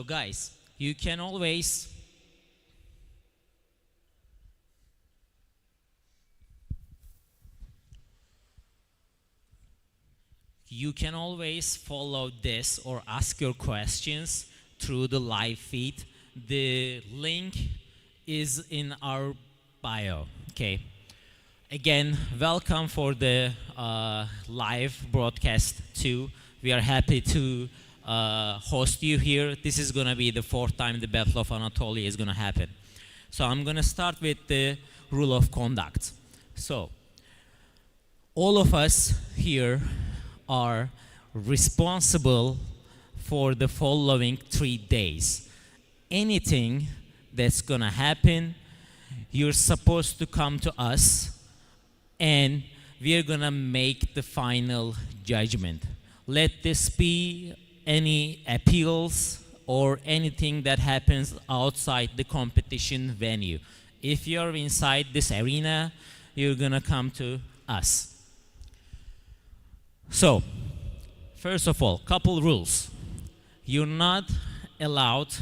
So guys, you can always follow this or ask your questions through the live feed. The link is in our bio. Okay. Again, welcome for the live broadcast too. We are happy to host you here. This is gonna be the fourth time the Battle of Anatolia is gonna happen. So I'm gonna start with the rule of conduct. So all of us here are responsible for the following 3 days. Anything that's gonna happen, you're supposed to come to us and we are gonna make the final judgment. Let this be any appeals or anything that happens outside the competition venue. If you're inside this arena, you're gonna come to us. So, first of all, couple rules. You're not allowed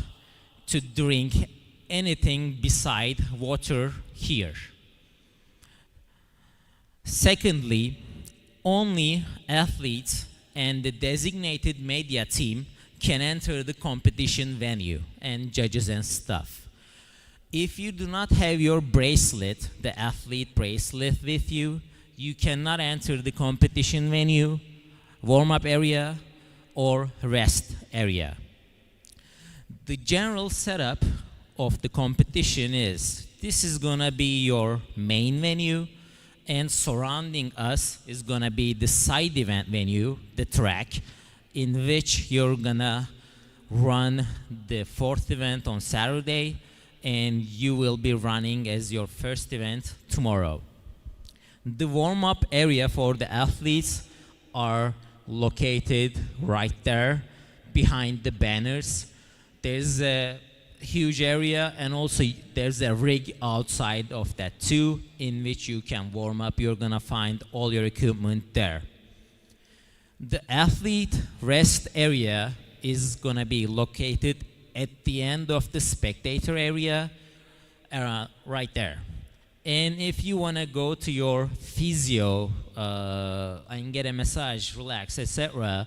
to drink anything beside water here. Secondly, only athletes and the designated media team can enter the competition venue and judges and stuff. If you do not have your bracelet, the athlete bracelet with you, you cannot enter the competition venue, warm-up area, or rest area. The general setup of the competition is, this is gonna be your main venue, and surrounding us is gonna be the side event venue, the track, in which you're gonna run the fourth event on Saturday, and you will be running as your first event tomorrow. The warm-up area for the athletes are located right there behind the banners. There's a huge area, and also there's a rig outside of that too, in which you can warm up. You're gonna find all your equipment there. The athlete rest area is gonna be located at the end of the spectator area, right there. And if you wanna go to your physio and get a massage, relax, etc.,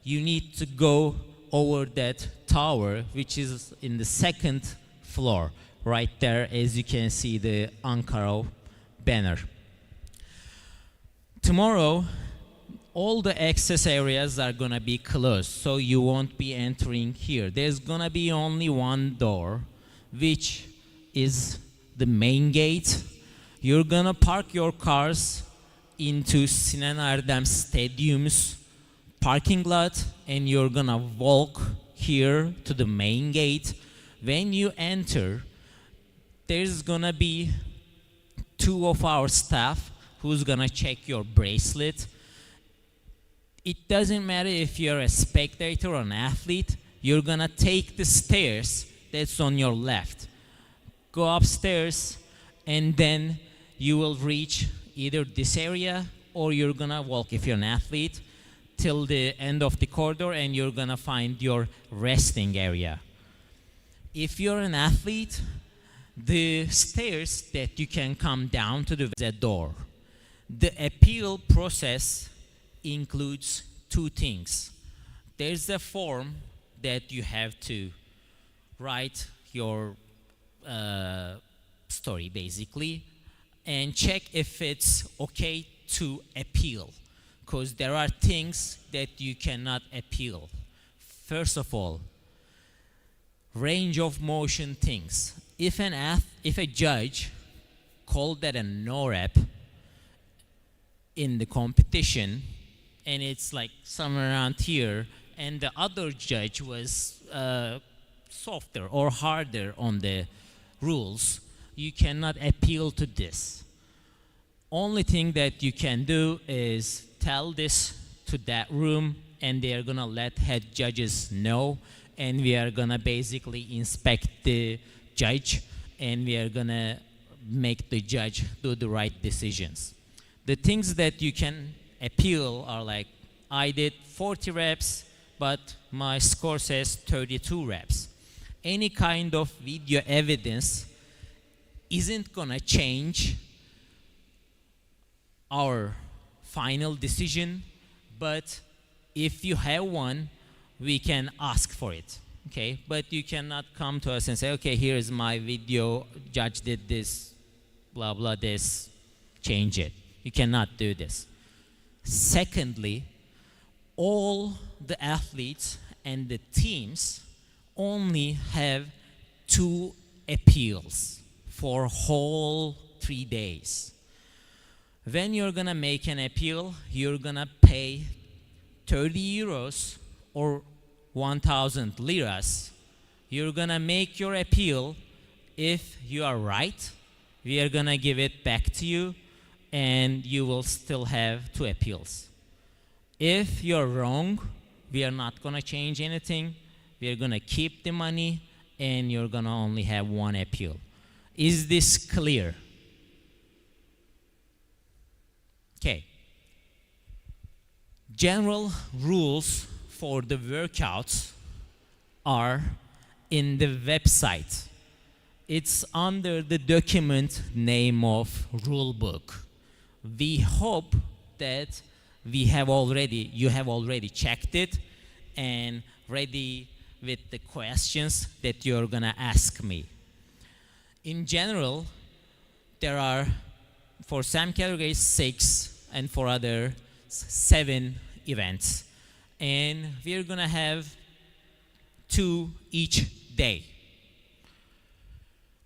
you need to go over that tower, which is in the second floor, right there, as you can see the Ankara banner. Tomorrow, all the access areas are gonna be closed, so you won't be entering here. There's gonna be only one door, which is the main gate. You're gonna park your cars into Sinan Erdem Stadium's parking lot, and you're gonna walk here to the main gate. When you enter, there's gonna be two of our staff who's gonna check your bracelet. It doesn't matter if you're a spectator or an athlete, you're gonna take the stairs that's on your left. Go upstairs, and then you will reach either this area, or you're gonna walk, if you're an athlete, till the end of the corridor, and you're gonna find your resting area. If you're an athlete, the stairs that you can come down to the door. The appeal process includes two things. There's a form that you have to write your story, basically, and check if it's okay to appeal, because there are things that you cannot appeal. First of all, range of motion things. If a judge called that a no rep in the competition, and it's like somewhere around here, and the other judge was softer or harder on the rules, you cannot appeal to this. Only thing that you can do is tell this to that room, and they are gonna let head judges know, and we are gonna basically inspect the judge, and we are gonna make the judge do the right decisions. The things that you can appeal are like, I did 40 reps, but my score says 32 reps. Any kind of video evidence isn't gonna change our final decision, but if you have one, we can ask for it, okay? But you cannot come to us and say, okay, here's my video, judge did this, blah, blah, this, change it. You cannot do this. Secondly, all the athletes and the teams only have 2 appeals for whole 3 days. When you're gonna make an appeal, you're gonna pay 30 euros or 1,000 liras. You're gonna make your appeal. If you are right, we are gonna give it back to you and you will still have 2 appeals. If you're wrong, we are not gonna change anything. We are gonna keep the money and you're gonna only have 1 appeal. Is this clear? Okay. General rules for the workouts are in the website. It's under the document name of rulebook. We hope that you have already checked it and ready with the questions that you're gonna ask me. In general, there are, for some categories, 6, and for other 7 events. And we're gonna have 2 each day.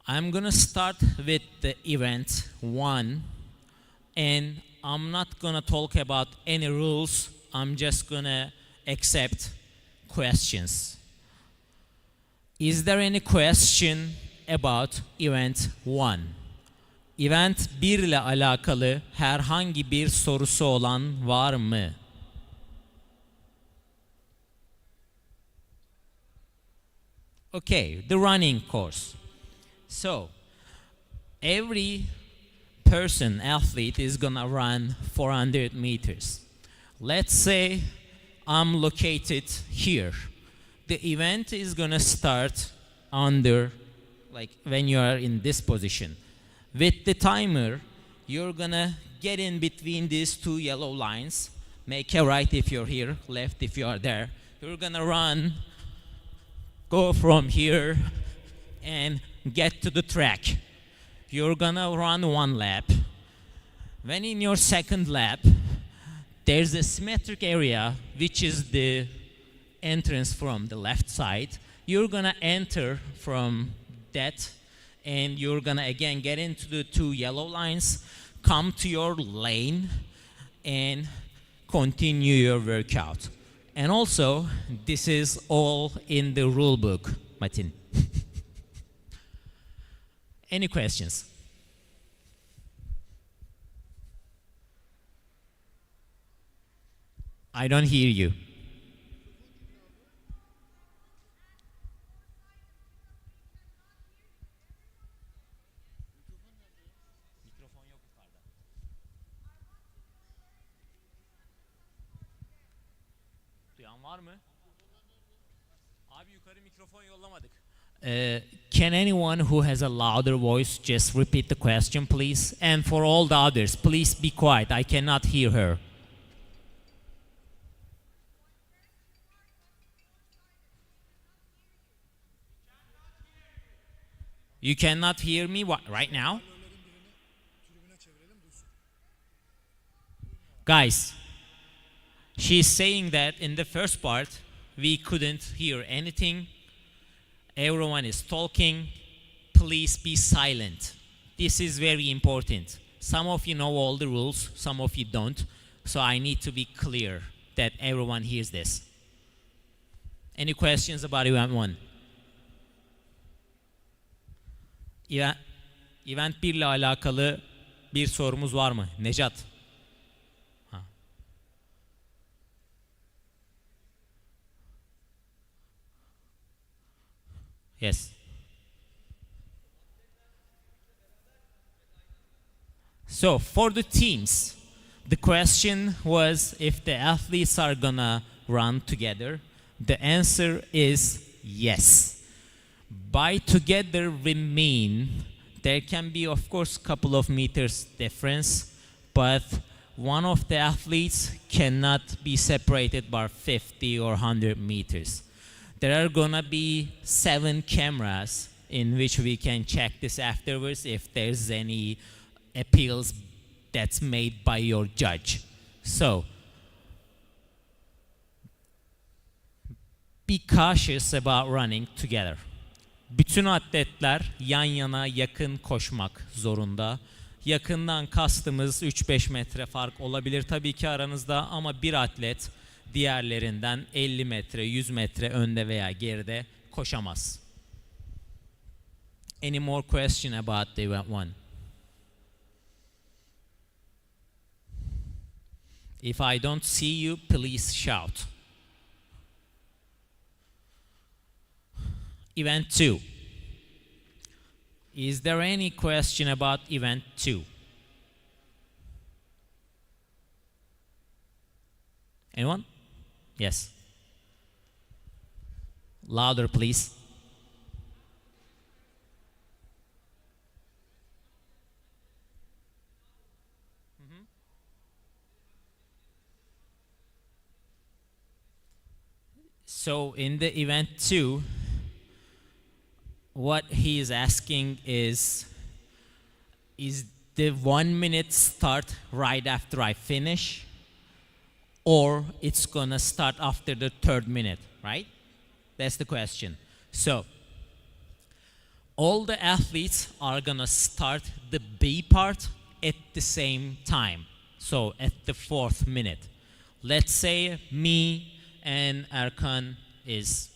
I'm gonna start with the event 1, and I'm not gonna talk about any rules. I'm just gonna accept questions. Is there any question about event 1? Event 1 ile alakalı herhangi bir sorusu olan var mı? Okay, the running course. So, every person, athlete, is gonna run 400 meters. Let's say I'm located here. The event is gonna start under, like when you are in this position. With the timer, you're gonna get in between these 2 yellow lines. Make a right if you're here, left if you are there. You're gonna run, go from here, and get to the track. You're gonna run 1 lap. When in your 2nd lap, there's a symmetric area, which is the entrance from the left side. You're gonna enter from that, and you're gonna again get into the 2 yellow lines, come to your lane, and continue your workout. And also, this is all in the rule book, Martin. Any questions? I don't hear you. Duyan var mı? Abi yukarı mikrofon yollamadık. Can anyone who has a louder voice just repeat the question, please? And for all the others, please be quiet. I cannot hear her. You cannot hear me right now? Guys, she's saying that in the first part, we couldn't hear anything. Everyone is talking. Please be silent. This is very important. Some of you know all the rules, some of you don't. So I need to be clear that everyone hears this. Any questions about event 1? Event 1 ile alakalı bir sorumuz var mı? Necat. Ha. Yes. So for the teams, the question was if the athletes are gonna run together. The answer is yes. By together we mean there can be, of course, a couple of meters difference, but one of the athletes cannot be separated by 50 or 100 meters. There are gonna be 7 cameras in which we can check this afterwards if there's any appeals that's made by your judge. So, be cautious about running together. Bütün atletler yan yana yakın koşmak zorunda. Yakından kastımız 3-5 metre fark olabilir tabii ki aranızda ama bir atlet diğerlerinden 50 metre, 100 metre önde veya geride koşamaz. Any more question about the event 1? If I don't see you, please shout. Event 2. Is there any question about event 2? Anyone? Yes. Louder, please. So in the event 2, what he is asking is the 1 minute start right after I finish, or it's gonna start after the 3rd minute, right? That's the question. So, all the athletes are gonna start the B part at the same time. So, at the 4th minute. Let's say me and Erkan is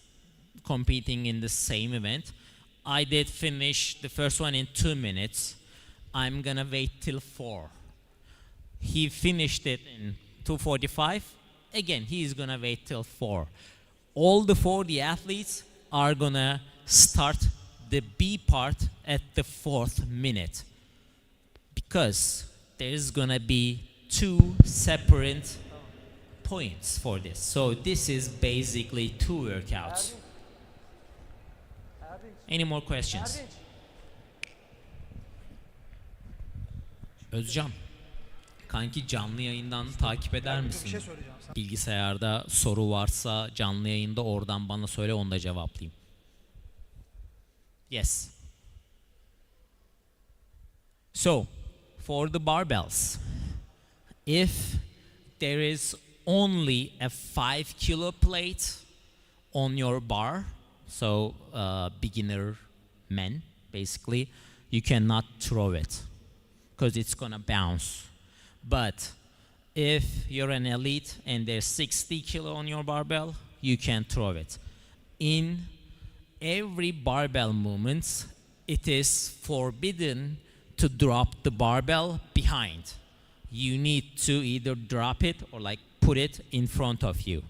competing in the same event. I did finish the first one in 2 minutes. I'm gonna wait till 4. He finished it in 2:45. Again, he's gonna wait till 4. All the 40 athletes are gonna start the B part at the 4th minute. Because there's gonna be 2 separate points for this. So this is basically 2 workouts. Any more questions? Özcan, kanki canlı yayından takip eder misin? Bilgisayarda soru varsa canlı yayında oradan bana söyle, onu da cevaplayayım. Yes. So, for the barbells, if there is only a 5 kilo plate on your bar, so beginner men, basically, you cannot throw it because it's gonna bounce. But if you're an elite and there's 60 kilo on your barbell, you can throw it. In every barbell movement, it is forbidden to drop the barbell behind. You need to either drop it or like put it in front of you.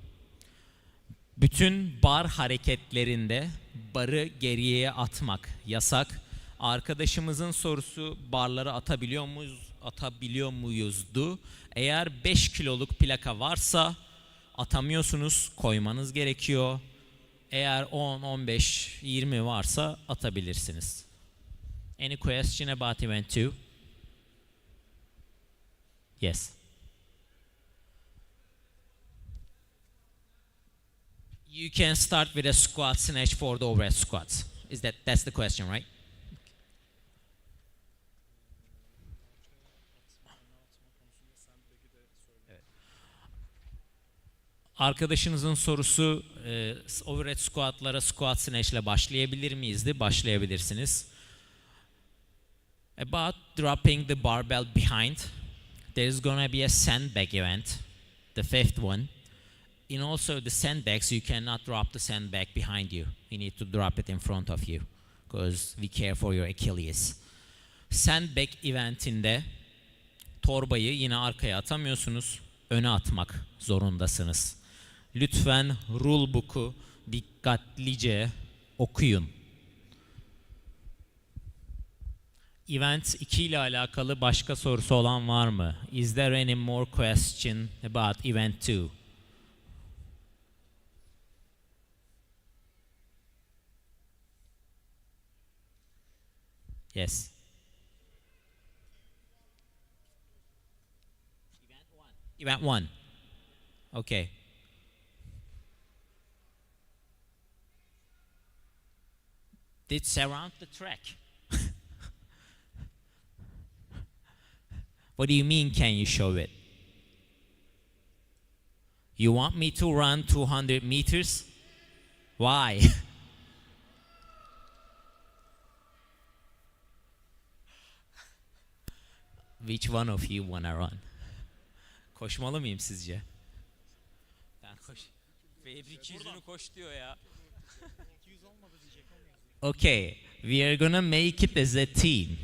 Bütün bar hareketlerinde barı geriye atmak yasak. Arkadaşımızın sorusu barları atabiliyor muyuzdu. Eğer 5 kiloluk plaka varsa atamıyorsunuz, koymanız gerekiyor. Eğer 10, 15, 20 varsa atabilirsiniz. Any question about event 2? Yes. You can start with a squat snatch for the overhead squats. That's the question, right? Arkadaşınızın sorusu overhead squat'lara squat snatch'le başlayabilir miyizdi? Başlayabilirsiniz. About dropping the barbell behind, there's gonna be a sandbag event, the 5th one. In also the sandbags, you cannot drop the sandbag behind you. You need to drop it in front of you because we care for your Achilles. Sandbag eventinde torbayı yine arkaya atamıyorsunuz, öne atmak zorundasınız. Lütfen rule book'u dikkatlice okuyun. Event 2 ile alakalı başka sorusu olan var mı? Is there any more question about event 2? Yes. Event one. Okay. It's around the track. What do you mean, can you show it? You want me to run 200 meters? Why? Which one of you wanna run? Koşmalı mıyım sizce? Ben koş. Febri 200'ünü koş diyor ya. Okay, we are gonna make it as a team.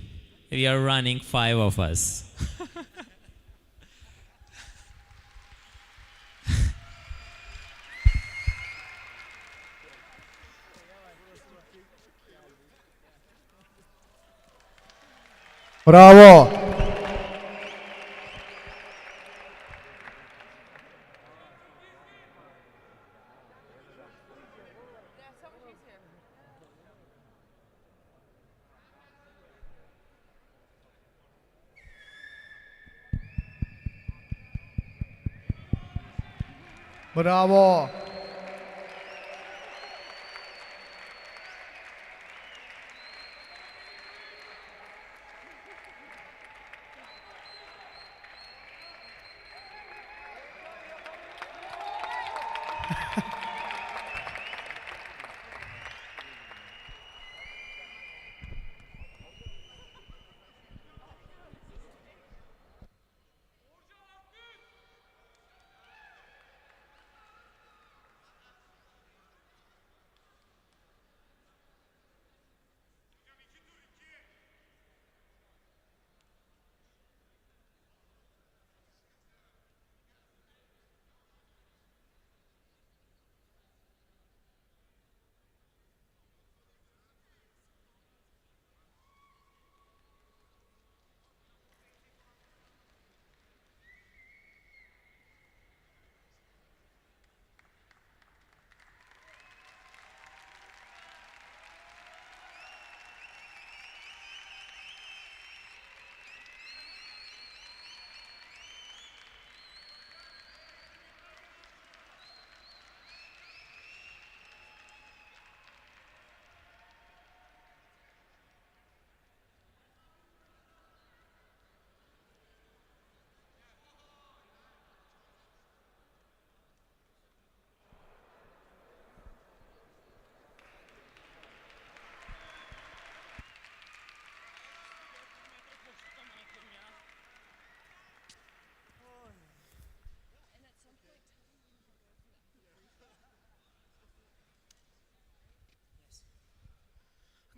We are running 5 of us. Bravo. Bravo.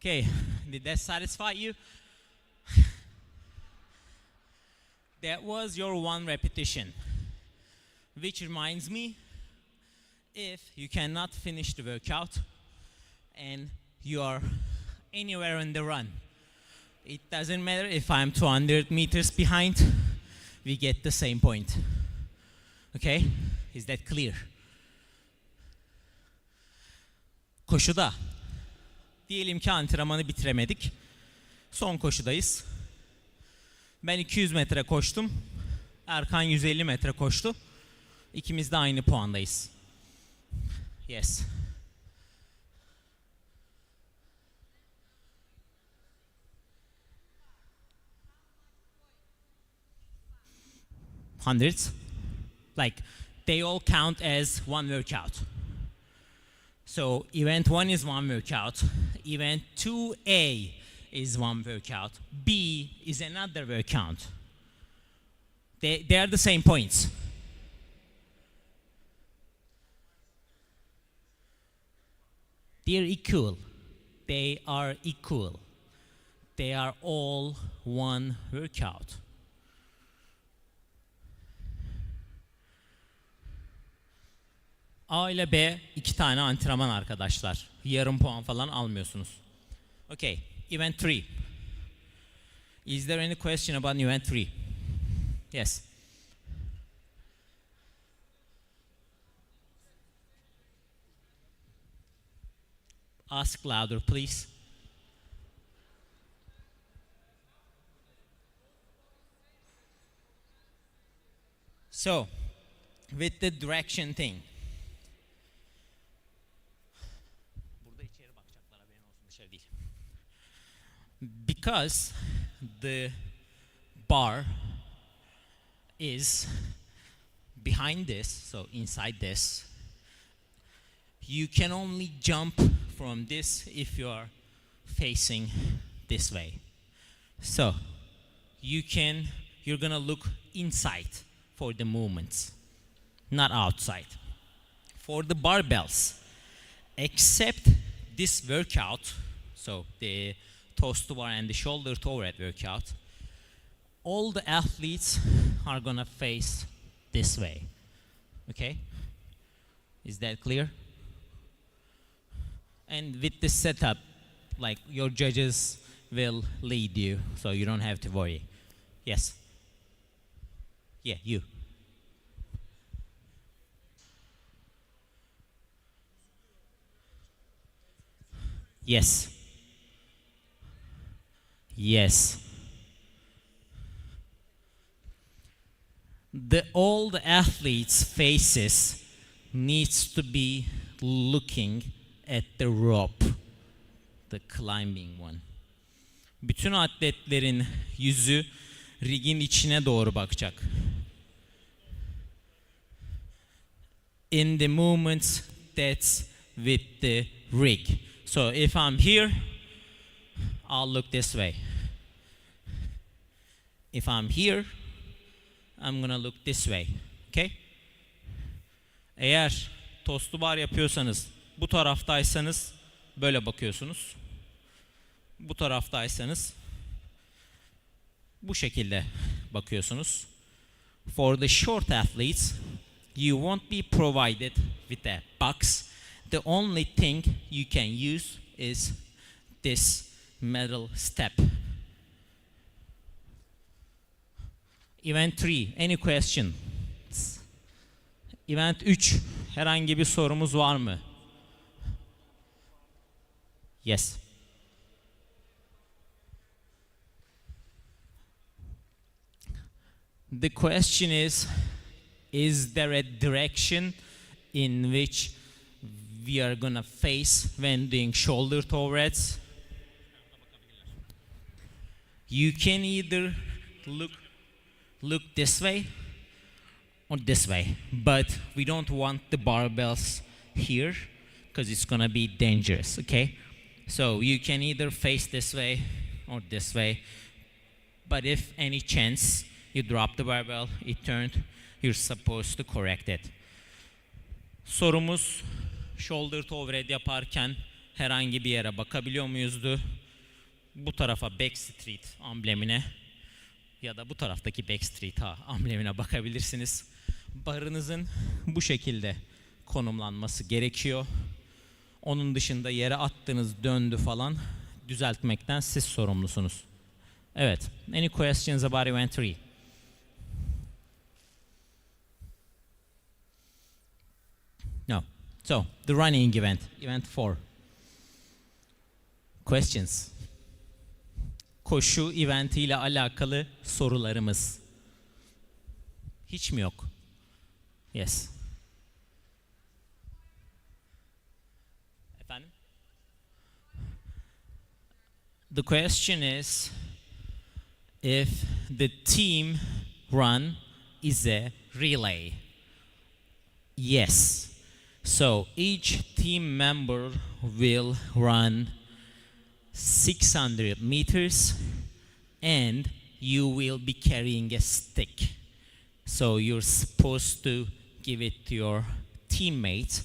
Okay, did that satisfy you? That was your one repetition. Which reminds me, if you cannot finish the workout and you are anywhere in the run, it doesn't matter if I'm 200 meters behind, we get the same point. Okay? Is that clear? Koşuda. Diyelim ki antrenmanı bitiremedik. Son koşudayız. Ben 200 metre koştum. Erkan 150 metre koştu. İkimiz de aynı puandayız. Yes. Hundreds. Like, they all count as one workout. So event 1 is one workout. Event 2A is one workout. B is another workout. They are the same points. They're equal. They are equal. They are all one workout. A ile B 2 tane antrenman arkadaşlar. Yarım puan falan almıyorsunuz. Okay, event 3. Is there any question about event 3? Yes. Ask louder, please. So, with the direction thing. Burada içeri bakacaklar, haberin olsun, dışarı değil. Because the bar is behind this, so inside this, you can only jump from this if you are facing this way. So you're gonna look inside for the movements, not outside. For the barbells, except this workout, so the toes to bar and the shoulder to overhead workout, all the athletes are gonna face this way. Okay? Is that clear? And with this setup, like, your judges will lead you, so you don't have to worry. Yes? Yeah, you. Yes. Yes. All the athletes' faces needs to be looking at the rope, the climbing one. Bütün atletlerin yüzü rigin içine doğru bakacak. In the movements that's with the rig. So if I'm here, I'll look this way. If I'm here, I'm gonna look this way. Okay? Eğer tostu bar yapıyorsanız, bu taraftaysanız böyle bakıyorsunuz. Bu taraftaysanız bu şekilde bakıyorsunuz. For the short athletes, you won't be provided with a box. The only thing you can use is this metal step. Event 3, any question? Event 3, herhangi bir sorumuz var mı? Yes. The question is there a direction in which we are gonna face when doing shoulder to overheads? You can either look this way or this way, but we don't want the barbells here because it's gonna be dangerous, okay? So you can either face this way or this way, but if any chance you drop the barbell, it turned, you're supposed to correct it. Sorumuz, shoulder to overhead yaparken herhangi bir yere bakabiliyor muyuzdu? Bu tarafa Backstreet amblemine ya da bu taraftaki Backstreet amblemine bakabilirsiniz. Barınızın bu şekilde konumlanması gerekiyor. Onun dışında yere attığınız döndü falan düzeltmekten siz sorumlusunuz. Evet. Any questions about event 3? No. So, the running event, event 4. Questions? Koşu eventiyle alakalı sorularımız. Hiç mi yok? Yes. Efendim? The question is, if the team run is a relay. Yes. So each team member will run 600 meters and you will be carrying a stick. So you're supposed to give it to your teammate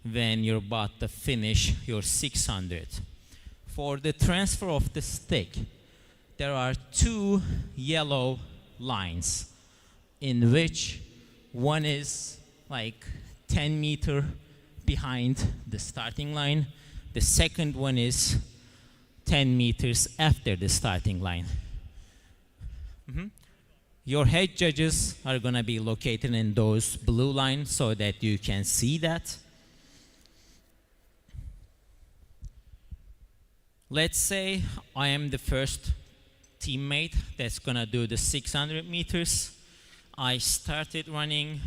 when you're about to finish your 600. For the transfer of the stick, there are two yellow lines in which one is like 10 meters behind the starting line. The second one is 10 meters after the starting line. Your head judges are going to be located in those blue lines so that you can see that. Let's say I am the first teammate that's going to do the 600 meters. I started running,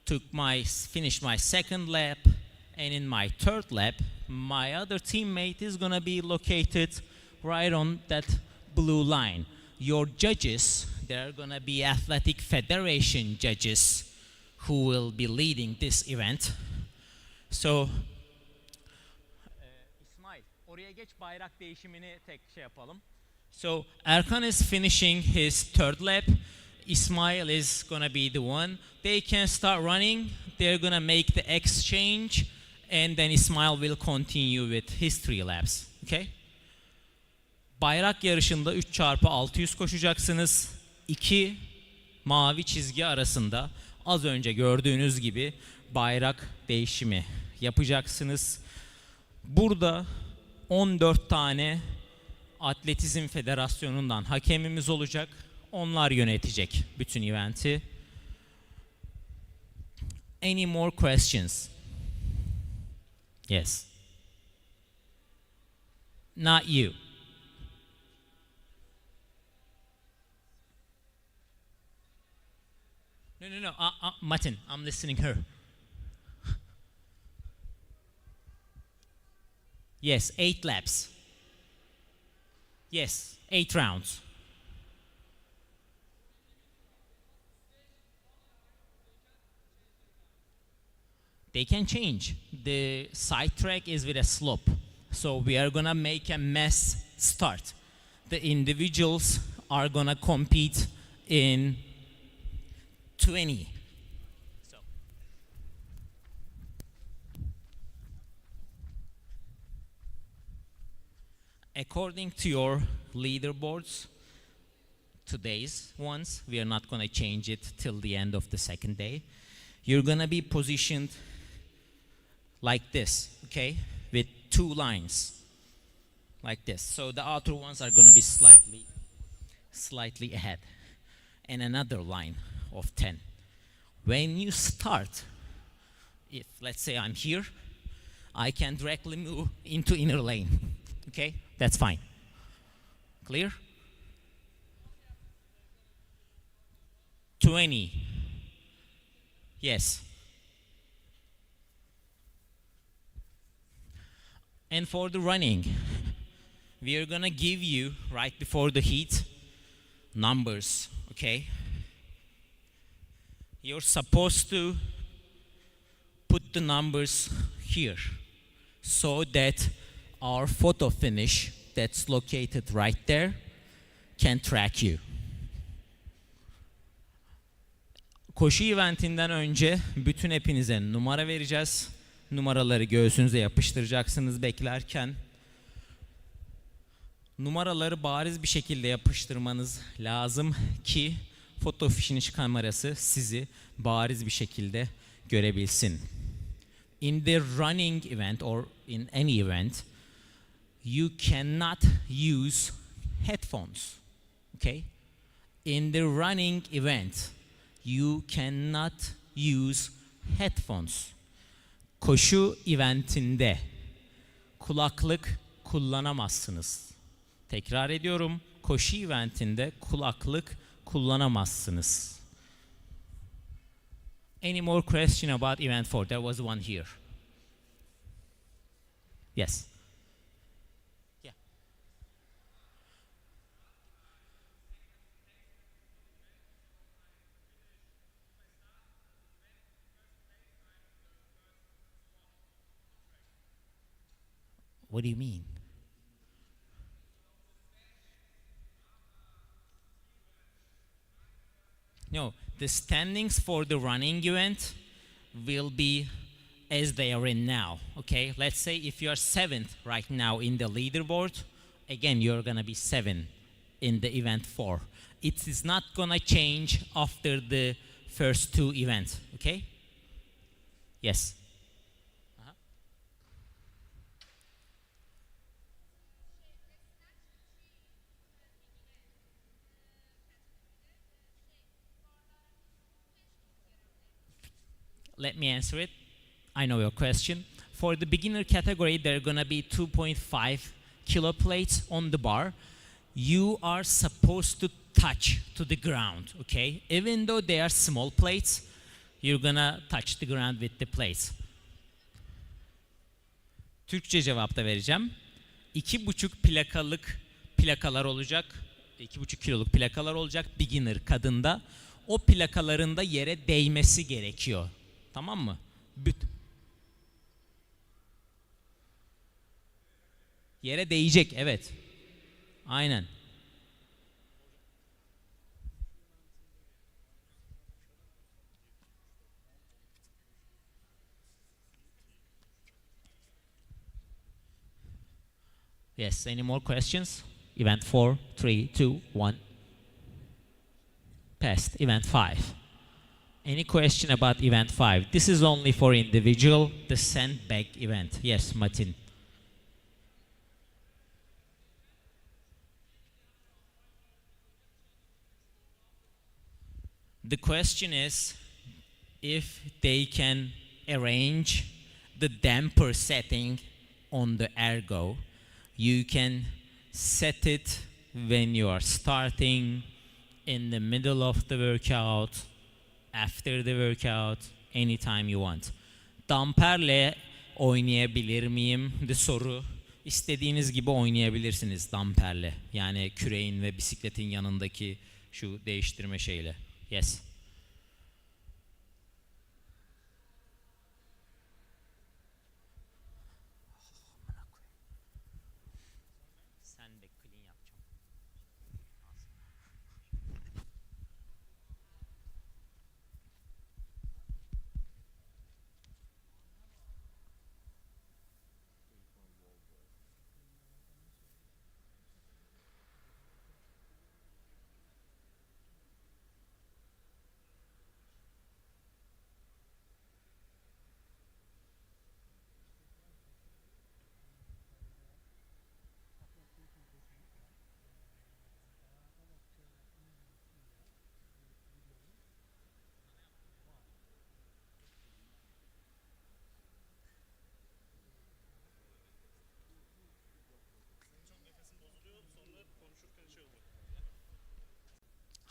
finished my second lap, and in my third lap, my other teammate is gonna be located right on that blue line. Your judges, they're gonna be Athletic Federation judges who will be leading this event. So, İsmail, oraya geç, bayrak değişimini tek şey yapalım. So, Erkan is finishing his third lap. Ismail is gonna be the one. They can start running. They're gonna make the exchange, and then Ismail will continue with his 3 laps. Okay? Bayrak yarışında 3x600 koşacaksınız. 2 mavi çizgi arasında az önce gördüğünüz gibi bayrak değişimi yapacaksınız. Burada 14 tane Atletizm Federasyonu'ndan hakemimiz olacak. Onlar yönetecek bütün eventi. Any more questions? Yes. Not you. No. Martin, I'm listening her. Yes, 8 laps. Yes, 8 rounds. They can change. The side track is with a slope. So we are gonna make a mass start. The individuals are gonna compete in 20. So. According to your leaderboards, today's ones, we are not gonna change it till the end of the second day. You're gonna be positioned like this, okay, with 2 lines, like this. So the outer ones are gonna be slightly ahead, and another line of 10. When you start, if let's say I'm here, I can directly move into inner lane, okay? That's fine. Clear? 20. Yes. And for the running, we are gonna give you, right before the heat, numbers, okay? You're supposed to put the numbers here so that our photo finish that's located right there can track you. Koşu eventinden önce bütün hepinize numara vereceğiz. Numaraları göğsünüze yapıştıracaksınız beklerken. Numaraları bariz bir şekilde yapıştırmanız lazım ki foto finish kamerası sizi bariz bir şekilde görebilsin. In the running event or in any event, you cannot use headphones. Okay? In the running event, you cannot use headphones. Koşu eventinde kulaklık kullanamazsınız. Tekrar ediyorum, koşu eventinde kulaklık kullanamazsınız. Any more question about event 4? There was one here. Yes. Yeah. What do you mean? No, the standings for the running event will be as they are in now, okay? Let's say if you are 7th right now in the leaderboard, again, you're gonna be 7 in the event 4. It is not gonna change after the first 2 events, okay? Yes. Let me answer it. I know your question. For the beginner category, there are gonna be 2.5 kilo plates on the bar. you are supposed to touch to the ground, okay? Even though they are small plates, you're gonna touch the ground with the plates. Türkçe cevap da vereceğim. 2,5 plakalar olacak. 2,5 kiloluk plakalar olacak beginner kadında. O plakaların da yere değmesi gerekiyor. Tamam mı? Yere değecek, evet. Aynen. Yes, any more questions? Event 4, 3, 2, 1. Passed. Event 5. Any question about event 5? This is only for individual, the sandbag event. Yes, Martin. The question is if they can arrange the damper setting on the ergo. You can set it when you are starting, in the middle of the workout, after the workout, anytime you want. Damperle oynayabilir miyim? The soru. İstediğiniz gibi oynayabilirsiniz damperle. Yani küreğin ve bisikletin yanındaki şu değiştirme şeyle. Yes.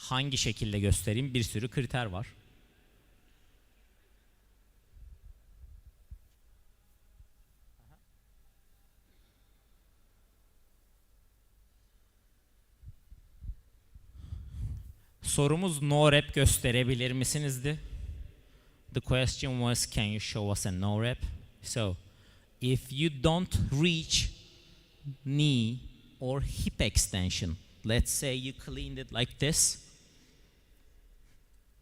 Hangi şekilde göstereyim? Bir sürü kriter var. Sorumuz no rep gösterebilir misinizdi? The question was, can you show us a no rep? So, if you don't reach knee or hip extension, let's say you cleaned it like this,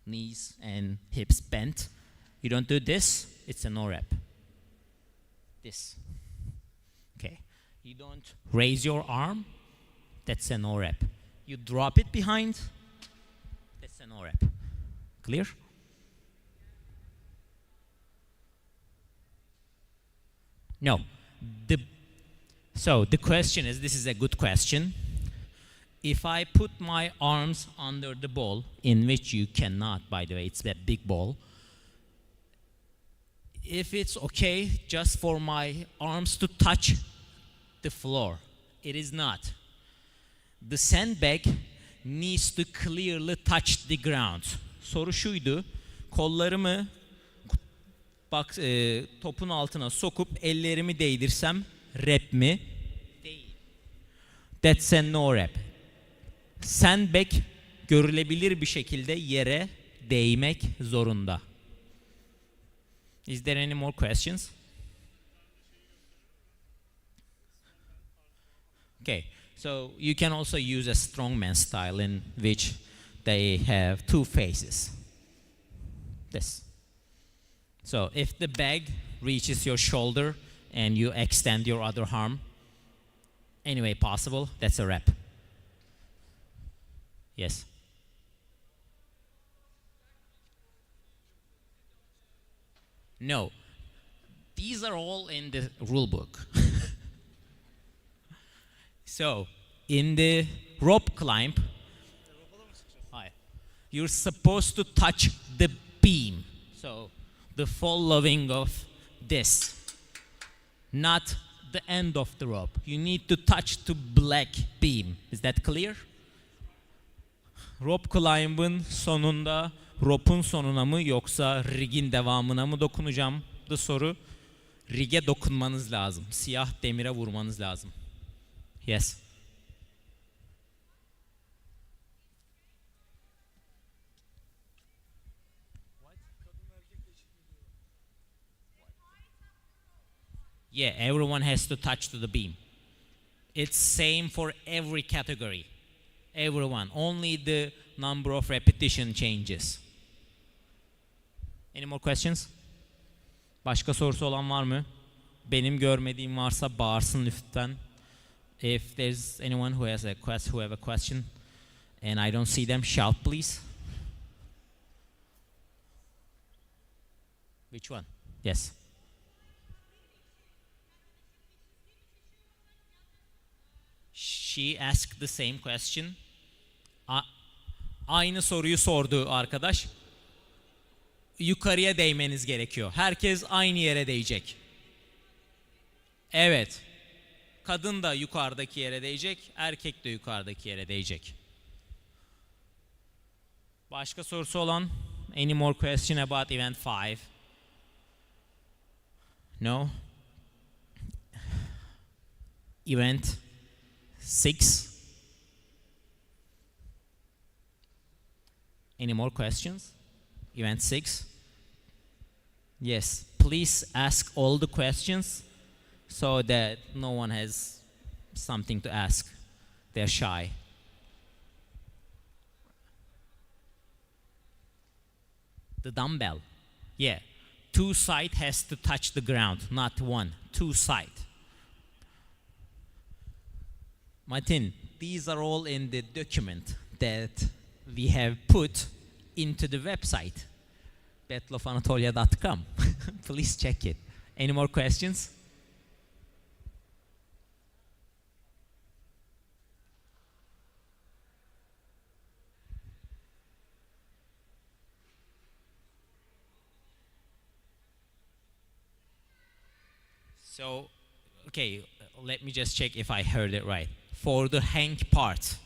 knees and hips bent, you don't do this, it's a no rep. This. Okay. You don't raise your arm, that's a no rep. You drop it behind, that's a no rep. Clear? No. So the question is, this is a good question. If I put my arms under the ball, in which you cannot, by the way, it's a big ball. If it's okay just for my arms to touch the floor, it is not. The sandbag needs to clearly touch the ground. Soru şuydu, kollarımı topun altına sokup ellerimi değdirsem rep mi? Değil. That's a no rep. Sandbag görülebilir bir şekilde yere değmek zorunda. Is there any more questions? Okay, so you can also use a strongman style in which they have two phases. This. So if the bag reaches your shoulder and you extend your other arm, any way possible, that's a rep. Yes. No. These are all in the rule book. So, in the rope climb, you're supposed to touch the beam. So, the following of this, not the end of the rope. You need to touch the black beam. Is that clear? Rope climb'ın sonunda rope'un sonuna mı yoksa rig'in devamına mı dokunacağım? The soru. Rig'e dokunmanız lazım. Siyah demire vurmanız lazım. Yes. Yeah, everyone has to touch to the beam. It's same for every category. Everyone. Only the number of repetition changes. Any more questions? Başka sorusu olan var mı? Benim görmediğim varsa bağırsın lütfen. If there's anyone who has a question and I don't see them, shout please. Which one? Yes. She asked the same question. Aynı soruyu sordu arkadaş. Yukarıya değmeniz gerekiyor. Herkes aynı yere değecek. Evet. Kadın da yukarıdaki yere değecek, erkek de yukarıdaki yere değecek. Başka sorusu olan? Any more question about event 5? No? Event 6? Any more questions? Event 6? Yes, please ask all the questions so that no one has something to ask. They're shy. The dumbbell. Yeah, 2 sides has to touch the ground, not 1. 2 sides. Martin, these are all in the document that we have put into the website, battleofanatolia.com. Please check it. Any more questions? So, okay, let me just check if I heard it right. For the hang part,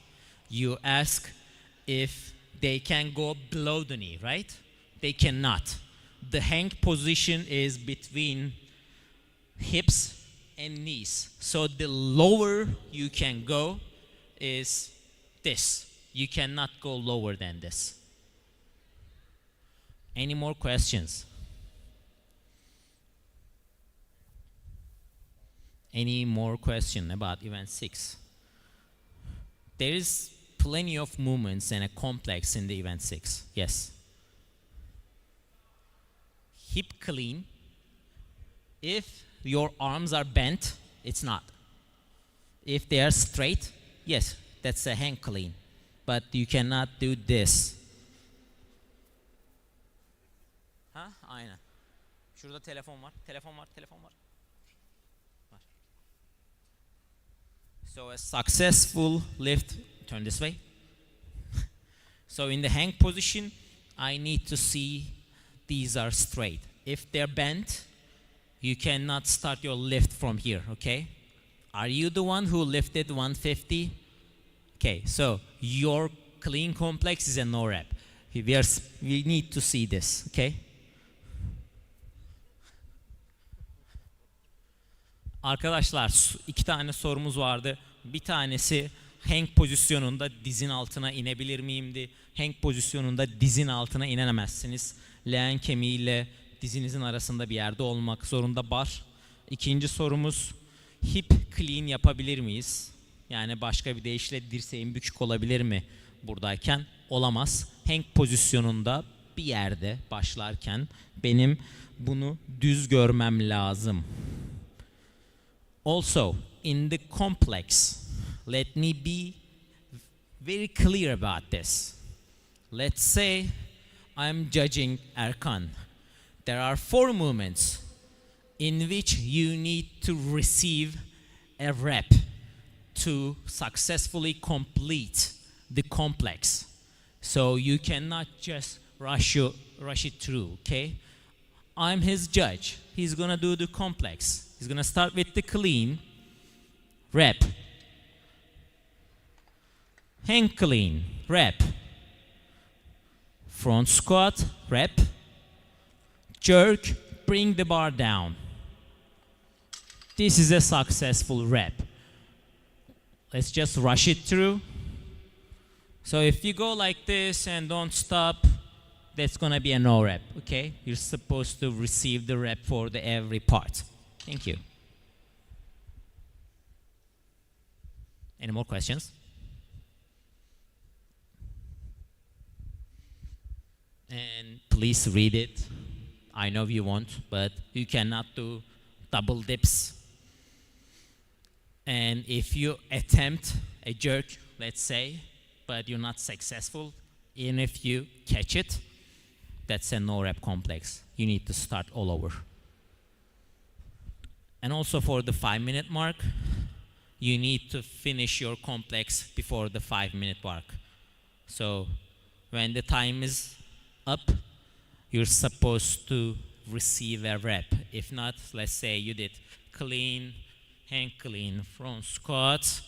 you ask if they can go below the knee, right? They cannot. The hang position is between hips and knees. So the lower you can go is this. You cannot go lower than this. Any more questions? Any more question about event 6? There is plenty of movements and a complex in the event 6. Yes. Hip clean. If your arms are bent, it's not. If they are straight, yes, that's a hang clean. But you cannot do this. Ha? Aynen. Şurada telefon var. Telefon var. So a successful lift, turn this way. So in the hang position, I need to see these are straight. If they're bent, you cannot start your lift from here, okay? Are you the one who lifted 150? Okay, so your clean complex is a no rep. We need to see this, okay? Arkadaşlar 2 tane sorumuz vardı. Bir tanesi hang pozisyonunda dizin altına inebilir miyimdi? Hang pozisyonunda dizin altına inemezsiniz. Leğen kemiğiyle dizinizin arasında bir yerde olmak zorunda bar. İkinci sorumuz hip clean yapabilir miyiz? Yani başka bir deyişle dirseğin bükük olabilir mi buradayken? Olamaz. Hang pozisyonunda bir yerde başlarken benim bunu düz görmem lazım. Also, in the complex, let me be very clear about this. Let's say I'm judging Erkan. There are 4 movements in which you need to receive a rep to successfully complete the complex. So you cannot just rush it through, okay? I'm his judge. He's gonna do the complex. He's gonna start with the clean, rep. Hang clean, rep. Front squat, rep. Jerk, bring the bar down. This is a successful rep. Let's just rush it through. So if you go like this and don't stop, that's gonna be a no rep, okay? You're supposed to receive the rep for the every part. Thank you. Any more questions? And please read it. I know you won't, but you cannot do double dips. And if you attempt a jerk, let's say, but you're not successful, even if you catch it, that's a no rep complex. You need to start all over. And also for the 5-minute mark, you need to finish your complex before the 5-minute mark. So when the time is up, you're supposed to receive a rep. If not, let's say you did clean, hang clean, front squat,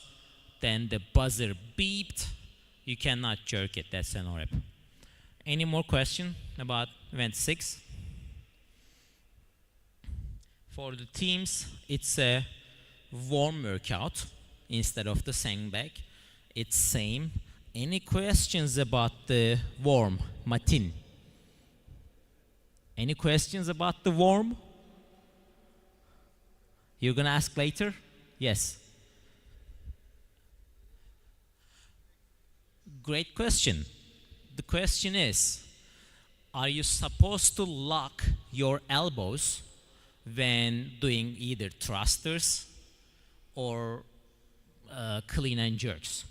then the buzzer beeped, you cannot jerk it, that's a no rep. Any more question about event 6? For the teams, it's a warm workout instead of the sandbag. It's same. Any questions about the warm, Matin? Any questions about the warm? You're gonna ask later? Yes. Great question. The question is, are you supposed to lock your elbows when doing either thrusters or clean and jerks?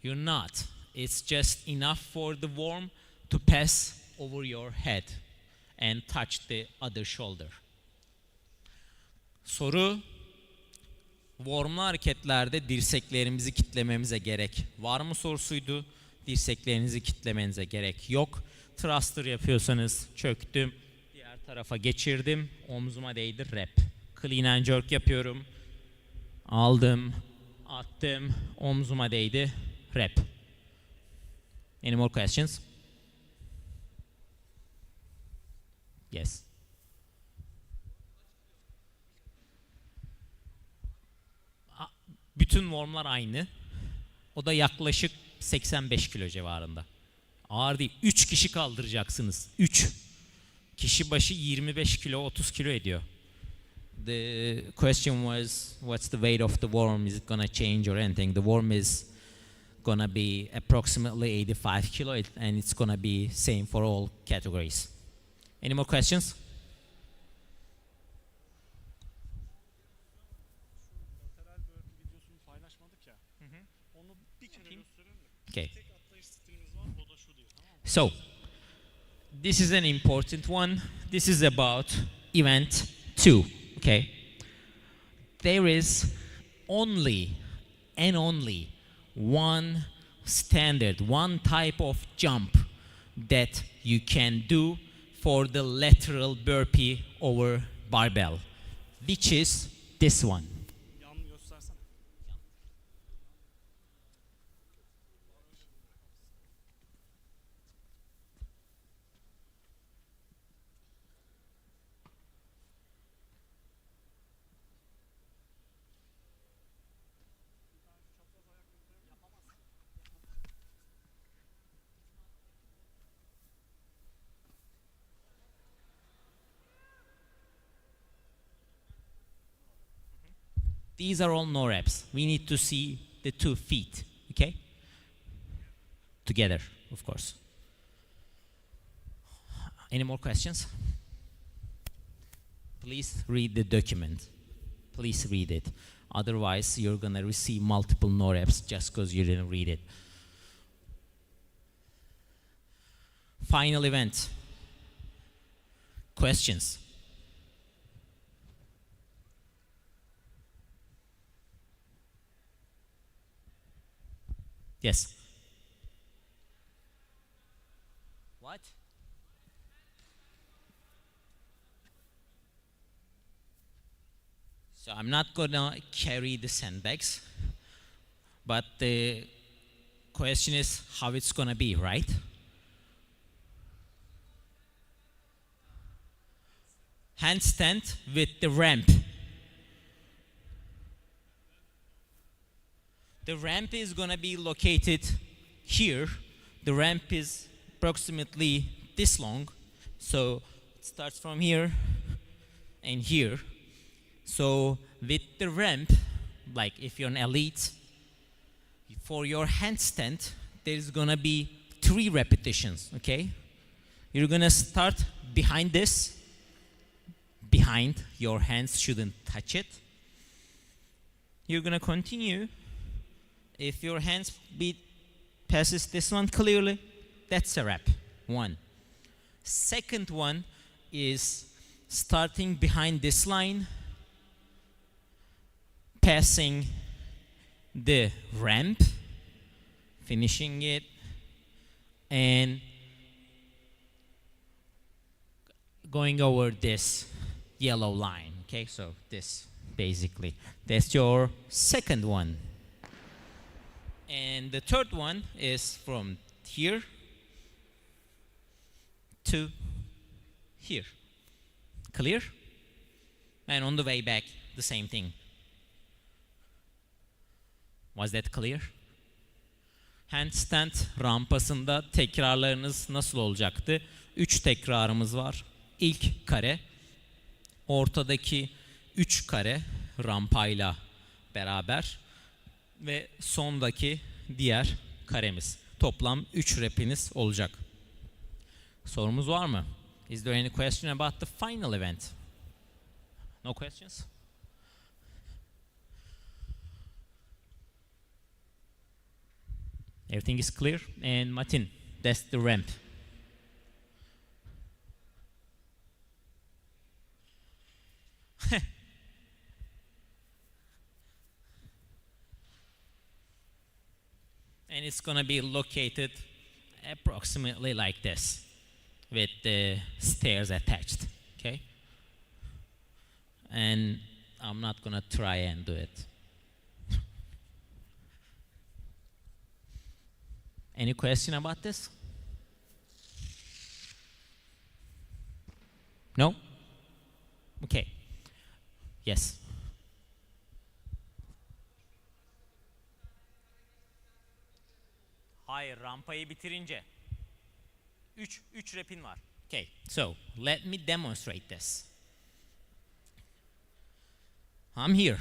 You're not. It's just enough for the warm to pass over your head and touch the other shoulder. Soru, warmlu hareketlerde dirseklerimizi kitlememize gerek var mı sorusuydu. Dirseklerinizi kitlemenize gerek yok. Thruster yapıyorsanız çöktüm, diğer tarafa geçirdim, omzuma değdi, rep. Clean and jerk yapıyorum, aldım, attım, omzuma değdi, rep. Any more questions? Yes. Bütün normlar aynı. O da yaklaşık 85 kilo civarında. Ağır değil. 3 kişi kaldıracaksınız. 3. Kişi başı 25 kilo, 30 kilo ediyor. The question was, what's the weight of the worm? Is it gonna change or anything? The worm is gonna be approximately 85 kilo and it's gonna be same for all categories. Any more questions? Okay. So, this is an important one. This is about event 2, okay? There is only and only one standard, one type of jump that you can do for the lateral burpee over barbell, which is this one. These are all no reps. We need to see the 2 feet, okay? Together, of course. Any more questions? Please read the document. Please read it. Otherwise, you're gonna receive multiple no reps just because you didn't read it. Final event. Questions? Yes. What? So I'm not gonna carry the sandbags, but the question is how it's gonna be, right? Handstand with the ramp. The ramp is gonna be located here. The ramp is approximately this long. So it starts from here and here. So with the ramp, like if you're an elite, for your handstand, there's gonna be 3 repetitions, okay? You're gonna start behind this. Behind, your hands shouldn't touch it. You're gonna continue. If your hands passes this one clearly, that's a rep. 1. Second one is starting behind this line, passing the ramp, finishing it, and going over this yellow line. Okay, so this basically, that's your second one. And the third one is from here to here. Clear? And on the way back, the same thing. Was that clear? Handstand rampasında tekrarlarınız nasıl olacaktı? 3 tekrarımız var. İlk kare, ortadaki 3 kare rampayla beraber ve sondaki diğer karemiz. Toplam 3 repiniz olacak. Sorumuz var mı? Is there any question about the final event? No questions? Everything is clear? And Martin, that's the ramp. And it's gonna be located approximately like this, with the stairs attached, okay? And I'm not gonna try and do it. Any question about this? No? Okay. Yes. Hayır, rampayı bitirince 3 repin var. Okay, so let me demonstrate this. I'm here.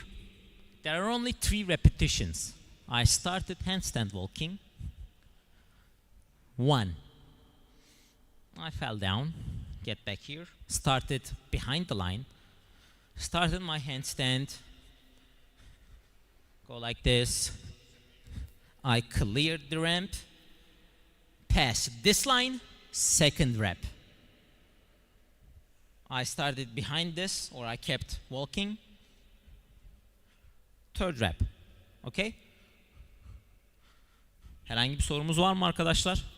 There are only 3 repetitions. I started handstand walking. 1. I fell down, get back here, started behind the line, started my handstand, go like this. I cleared the ramp, passed this line, second rep. I started behind this, or I kept walking, third rep. Okay? Herhangi bir sorumuz var mı arkadaşlar?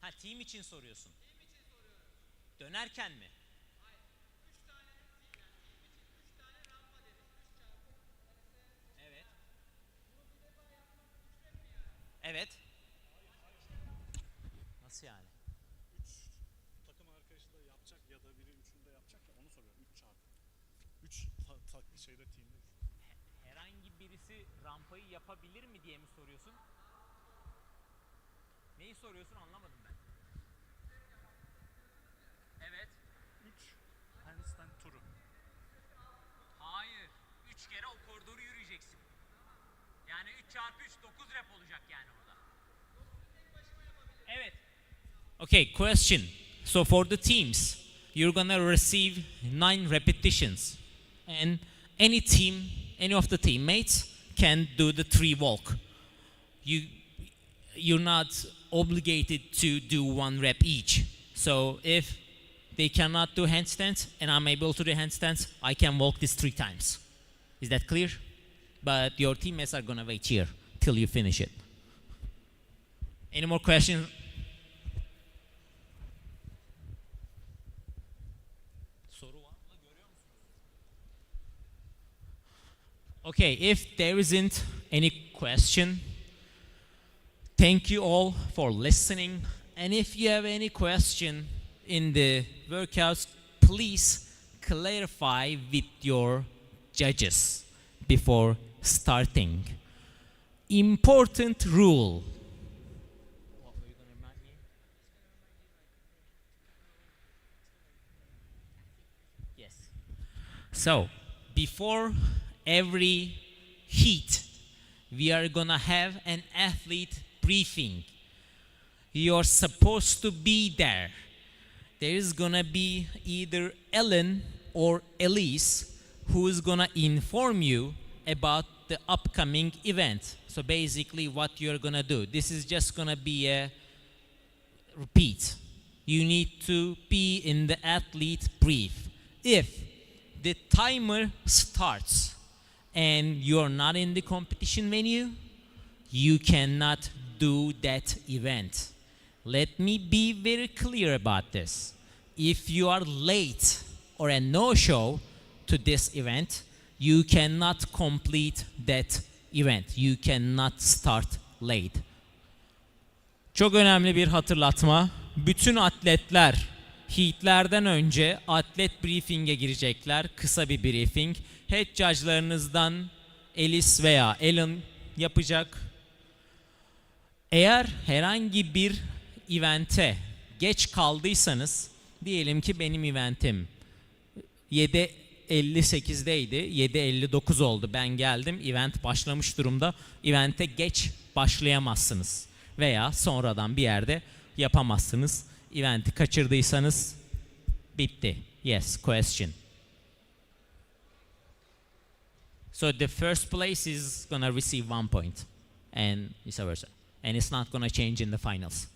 Ha, team için soruyorsun. Dönerken mi? Hayır. 3 tane team için 3 tane rampa dedik. 3 çarpı evet. Bunu bir defa yapmak 3 rep mi yani? Evet. Nasıl yani? 3 takım arkadaşı da yapacak ya da biri 3'ünü de yapacak ya, onu soruyorum. 3 çarpı. 3 şeyde team'de. Herhangi birisi rampayı yapabilir mi diye mi soruyorsun? Neyi soruyorsun anlamadım ben. Evet. 3 handstand turu. Hayır. 3 kere o koridoru yürüyeceksin. Yani 3 çarpı 3 9 rep olacak yani orada. Evet. Okay, question. So for the teams, you're gonna receive 9 repetitions. And any team, any of the teammates can do the 3 walk. You're not obligated to do 1 rep each. So if they cannot do handstands and I'm able to do handstands, I can walk this 3 times. Is that clear? But your teammates are gonna wait here till you finish it. Any more questions? Okay, if there isn't any question, thank you all for listening. And if you have any question in the workouts, please clarify with your judges before starting. Important rule. Yes. So, before every heat, we are gonna have an athlete briefing. You're supposed to be there. There is gonna be either Ellen or Elise who is gonna inform you about the upcoming event. So basically, what you're gonna do. This is just gonna be a repeat. You need to be in the athlete brief. If the timer starts and you're not in the competition venue, you cannot do that event. Let me be very clear about this. If you are late or a no-show to this event, you cannot complete that event. You cannot start late. Çok önemli bir hatırlatma. Bütün atletler heatlerden önce atlet briefing'e girecekler. Kısa bir briefing. Head judge'larınızdan Alice veya Ellen yapacak. Eğer herhangi bir evente geç kaldıysanız, diyelim ki benim eventim 7:58'deydi, 7:59 oldu, ben geldim, event başlamış durumda. Evente geç başlayamazsınız veya sonradan bir yerde yapamazsınız. Eventi kaçırdıysanız bitti. Yes, question. So the first place is gonna receive 1 point and vice versa. And it's not gonna change in the finals.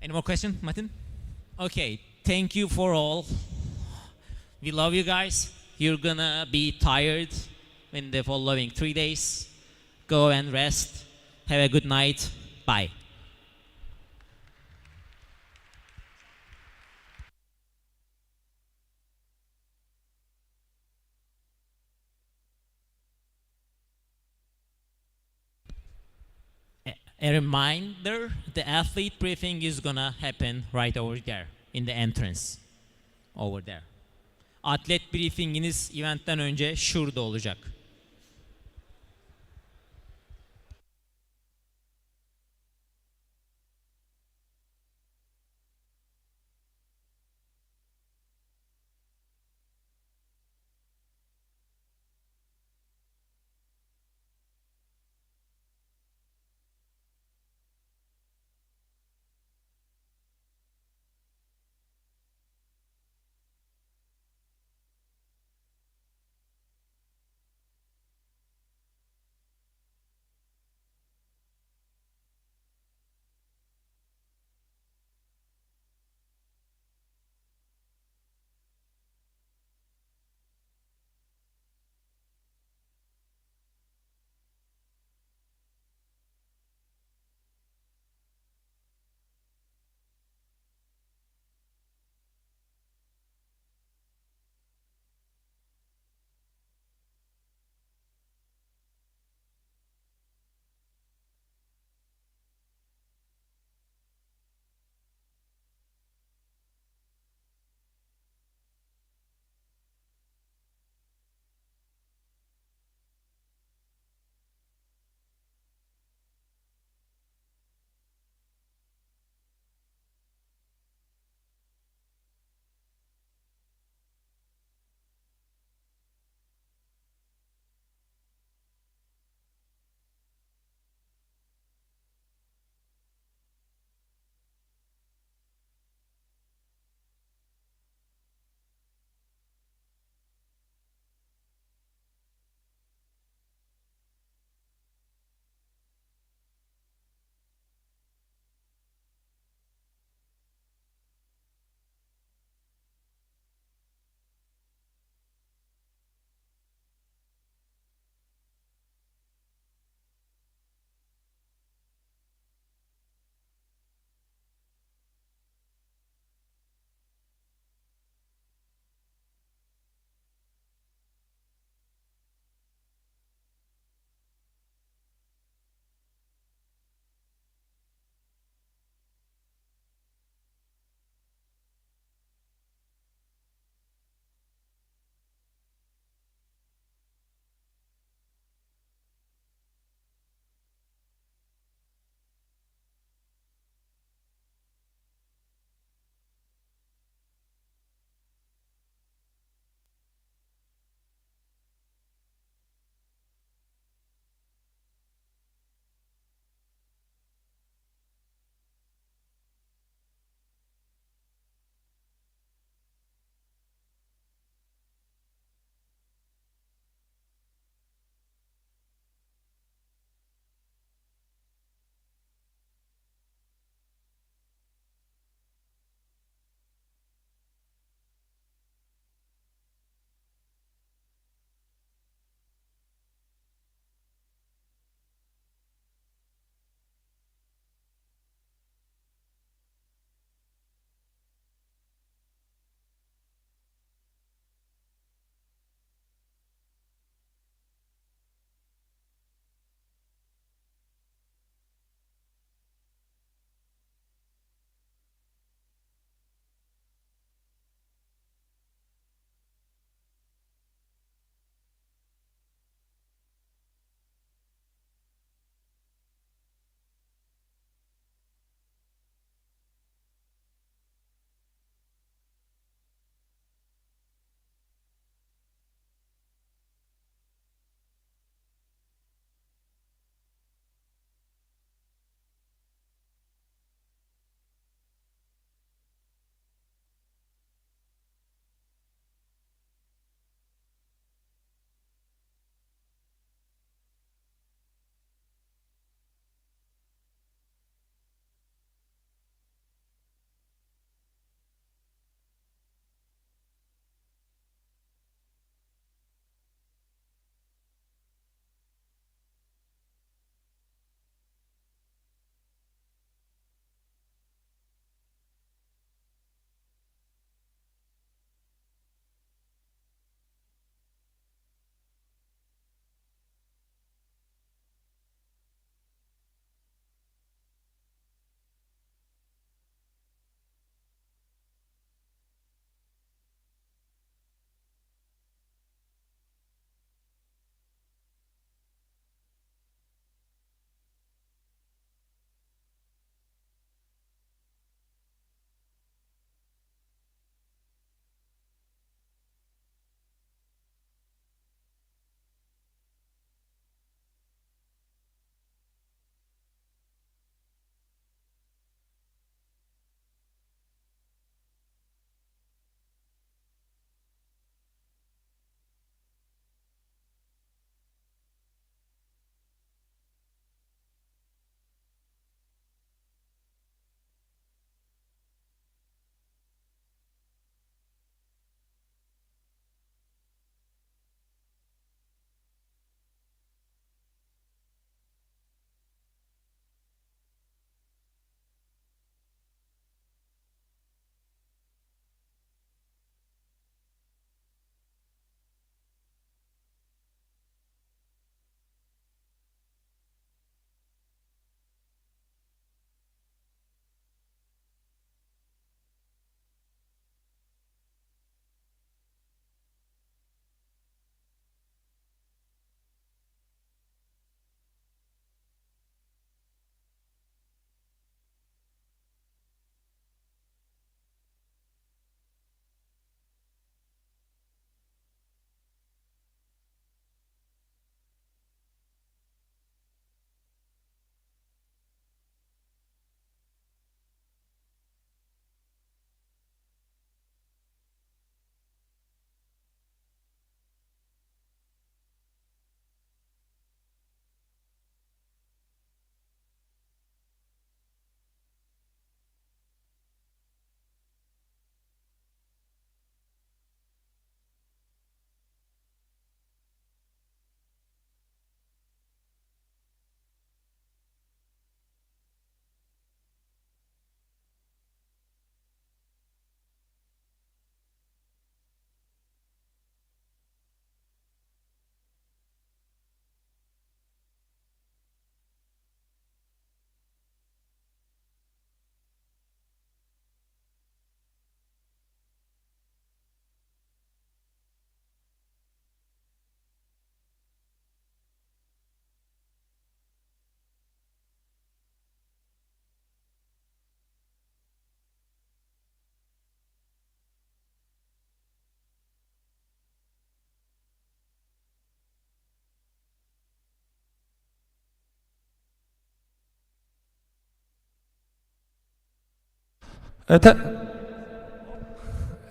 Any more question, Martin? Okay, thank you for all. We love you guys. You're gonna be tired in the following 3 days. Go and rest. Have a good night. Bye. A reminder, the athlete briefing is gonna happen right over there in the entrance. Over there. Atlet briefinginiz eventten önce şurada olacak.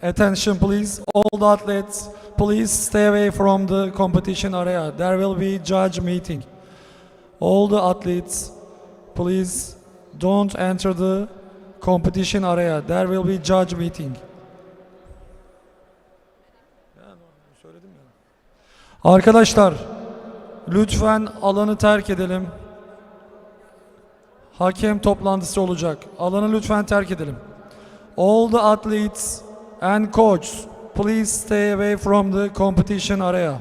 Attention please, all the athletes, please stay away from the competition area. There will be judge meeting. All the athletes, please don't enter the competition area. There will be judge meeting. Arkadaşlar, lütfen alanı terk edelim. Hakem toplantısı olacak. Alanı lütfen terk edelim. All the athletes and coaches, please stay away from the competition area.